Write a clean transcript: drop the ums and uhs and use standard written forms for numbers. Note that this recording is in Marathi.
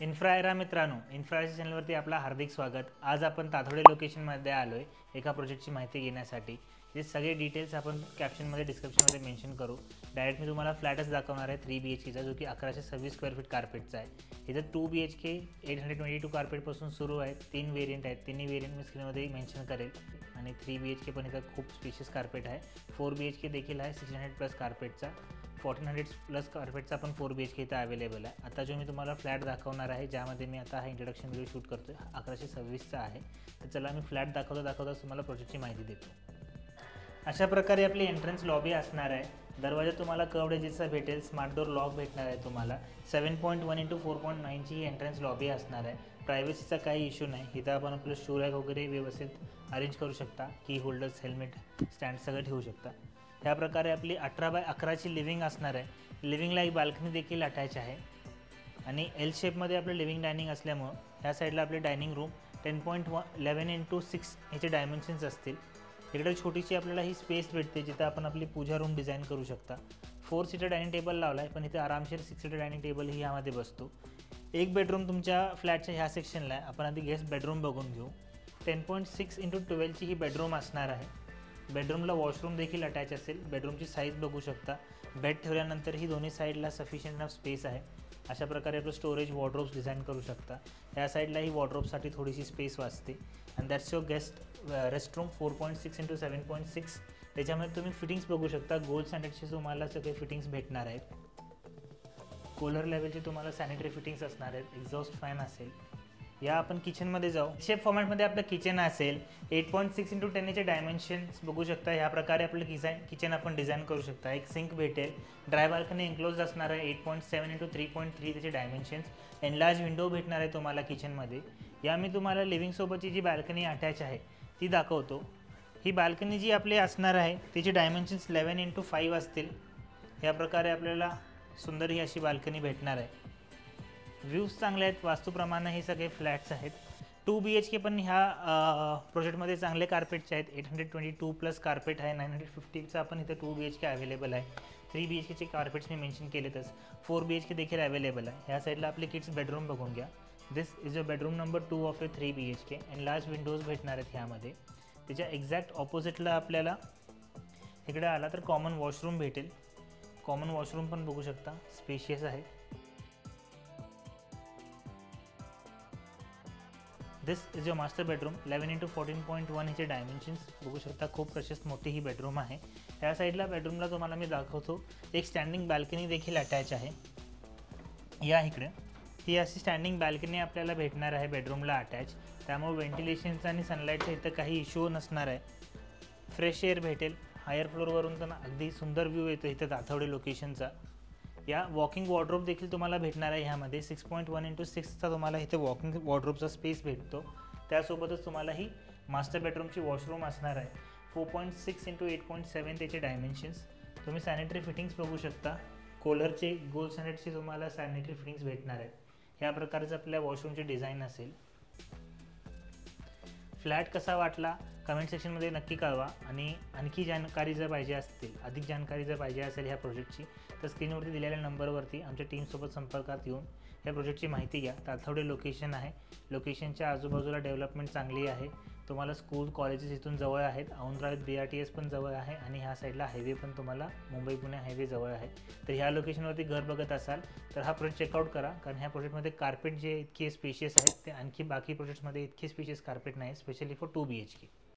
इन्फ्राएरा मित्रांनो, इन्फ्राच्या चॅनलवरती आपला हार्दिक स्वागत। आज आपण ताथोडे लोकेशनमध्ये आलो आहे एका प्रोजेक्टची माहिती घेण्यासाठी। हे सगळे डिटेल्स आपण कॅप्शनमध्ये डिस्क्रिप्शनमध्ये मेन्शन करू। डायरेक्ट मी तुम्हाला फ्लॅटच दाखवणार आहे 3 BHKचा, जो की 1126 स्क्वेअर फीट कार्पेटचा आहे। इथं 2 BHK 822 कार्पेटपासून सुरू आहे। 3 वेरियंट आहेत, तिन्ही वेरियंट मी स्क्रीनमध्ये मेन्शन करेल। आणि 3 BHK पण इथं खूप स्पेशियस कार्पेट आहे। 4 BHK देखील आहे 600 प्लस कार्पेटचा। 1400 प्लस कार्पेटचा पण 4 BHK इथं अवेलेबल आहे। आता जो मी तुम्हाला फ्लॅट दाखवणार आहे, ज्यामध्ये मी आता हा इंट्रोडक्शन व्हिडिओ शूट करतोय, 1126चा आहे। तर चला मी फ्लॅट दाखवता तुम्हाला प्रोजेक्टची माहिती देतो। अशा प्रकारे आपली एंट्रन्स लॉबी असणार आहे। दरवाजा तुम्हाला कर्व्ड एजेसचा भेटेल, स्मार्ट डोर लॉक भेटणार आहे तुम्हाला। 7.1 × 4.9ची ही एंट्रन्स लॉबी असणार आहे। प्रायव्हसीचा काही इश्यू नाही। इथं आपण आपलं शू रॅक वगैरे व्यवस्थित अरेंज करू शकता। की होल्डर्स, हेल्मेट, स्टँड सगळं ठेवू शकता। ह्या प्रकारे आपली 18x11ची लिव्हिंग असणार आहे। लिव्हिंगला एक बाल्कनी देखील अटॅच आहे आणि एल शेपमध्ये आपलं लिव्हिंग डायनिंग असल्यामुळं ह्या साईडला आपले डायनिंग रूम 10.11 × 6 ह्याचे डायमेन्शन्स असतील। इकडे छोटीशी आपल्याला ही स्पेस भेटते, जिथं आपण आपली पूजा रूम डिझाईन करू शकता। 4 सीटर डायनिंग टेबल लावला आहे, पण इथे आरामशीर 6 सीटर डायनिंग टेबलही यामध्ये बसतो। एक बेडरूम तुमच्या फ्लॅटच्या ह्या सेक्शनला आहे। आपण आधी गेस्ट बेडरूम बघून घेऊ। 10.6 × 12ची ही बेडरूम असणार आहे। बेडरूमला वॉशरूम देखील अटॅच असेल। बेडरूमची साईज बघू शकता। बेड ठेवल्यानंतर ही दोन्ही साईडला सफिशियंट इनफ स्पेस आहे। अशा प्रकारे आपलं स्टोरेज वॉर्डरोब्स डिझाईन करू शकता। या साईडला ही वॉर्डरोबसाठी थोडीशी स्पेस वाचते। And that's your guest restroom 4.6 × 7.6। त्याच्यामध्ये तुम्ही फिटिंग्स बघू शकता। गोल्ड स्टँडर्डचे तुम्हाला सगळे फिटिंग्स भेटणार आहेत। कूलर लेवलचे तुम्हाला सॅनिटरी फिटिंग्स असणार आहेत। एक्झॉस्ट फॅन असेल। या आपण किचनमध्ये जाऊ। शेप फॉर्मॅटमध्ये आपलं किचन असेल। 8.6 × 10चे डायमेन्शन्स बघू शकता। ह्या प्रकारे आपलं किचन आपण डिझाईन करू शकता। एक सिंक भेटेल। ड्राय बाल्कनी एन्क्लोज असणार आहे। 8.7 × 3.3 त्याचे डायमेन्शन्स। एनलार्ज विंडो भेटणार आहे तुम्हाला किचनमध्ये। या मी तुम्हाला लिव्हिंगसोबतची जी बाल्कनी अटॅच आहे ती दाखवतो। ही बाल्कनी जी आपली असणार आहे तिचे डायमेन्शन्स 11 × 5 असतील। या प्रकारे आपल्याला सुंदर ही अशी बाल्कनी भेटणार आहे। व्ह्यूज चांगले आहेत। वास्तूप्रमाणे हे सगळे फ्लॅट्स आहेत। 2 BHK पण ह्या प्रोजेक्टमध्ये चांगले कार्पेटचे आहेत। 822 प्लस कार्पेट आहे। 950चा पण इथं 2 BHK अवेलेबल आहे। 3 BHKचे कार्पेट्स मी मेन्शन केलेतच। 4 BHK देखील अवेलेबल आहे। ह्या साईडला आपले किड्स बेडरूम बघून घ्या। This is a bedroom number 2 of a 3 BHK and large windows भेटणार आहेत ह्यामध्ये। त्याच्या एक्झॅक्ट ऑपोजिटला आपल्याला इकडे आला तर कॉमन वॉशरूम भेटेल। कॉमन वॉशरूम पण बघू शकता, स्पेशियस आहे। दिस इज योर मास्टर बेडरूम 11 × 14.1 ह्याचे डायमेन्शन्स बघू शकता। खूप प्रशस्त मोठी ही बेडरूम आहे। या साईडला बेडरूमला तुम्हाला मी दाखवतो एक स्टँडिंग बाल्कनी देखील अटॅच आहे। या इकडे ही अशी स्टँडिंग बाल्कनी आपल्याला भेटणार आहे बेडरूमला अटॅच। त्यामुळे व्हेंटिलेशनचा आणि सनलाईटचा इथं काही इश्यू नसणार आहे। फ्रेश एअर भेटेल। हायर फ्लोअरवरून तर अगदी सुंदर व्ह्यू येतो इथं ताथवडे लोकेशनचा। या वॉकिंग वॉर्डरोब देखील तुम्हाला भेटणार आहे। ह्यामध्ये 6.1 × 6चा तुम्हाला इथे वॉकिंग वॉर्डरोबचा स्पेस भेटतो। त्यासोबतच तुम्हाला ही मास्टर बेडरूमची वॉशरूम असणार आहे। 4.6 × 8.7 त्याचे डायमेन्शन्स। तुम्ही सॅनिटरी फिटिंग्स बघू शकता। कोलरचे गोल्ड स्टँडर्डचे तुम्हाला सॅनिटरी फिटिंग्स भेटणार आहेत। ह्या प्रकारचं आपल्या वॉशरूमची डिझाईन असेल। फ्लॅट कसा वाटला कमेंट सेक्शनमध्ये नक्की कळवा। आणि आणखी जानकारी जर पाहिजे असतील, अधिक जानकारी जर पाहिजे असेल ह्या प्रोजेक्टची, तर स्क्रीनवरती दिलेल्या नंबरवरती आमच्या टीमसोबत संपर्कात येऊन ह्या प्रोजेक्टची माहिती घ्या। ताथवडे लोकेशन आहे। लोकेशनच्या आजूबाजूला डेव्हलपमेंट चांगली आहे। तुम्हाला स्कूल, कॉलेजेस इथून जवळ आहेत। औंध BRTS पण जवळ आहे आणि ह्या साईडला हायवे पण तुम्हाला मुंबई पुणे हायवे जवळ आहे। तर ह्या लोकेशनवरती घर बघत असाल तर हा प्रोजेक्ट चेकआउट करा, कारण ह्या प्रोजेक्टमध्ये कार्पेट जे इतके स्पेशियस आहेत ते आणखी बाकी प्रोजेक्ट्समध्ये इतके स्पेशियस कार्पेट नाही, स्पेशली फॉर 2 BHK।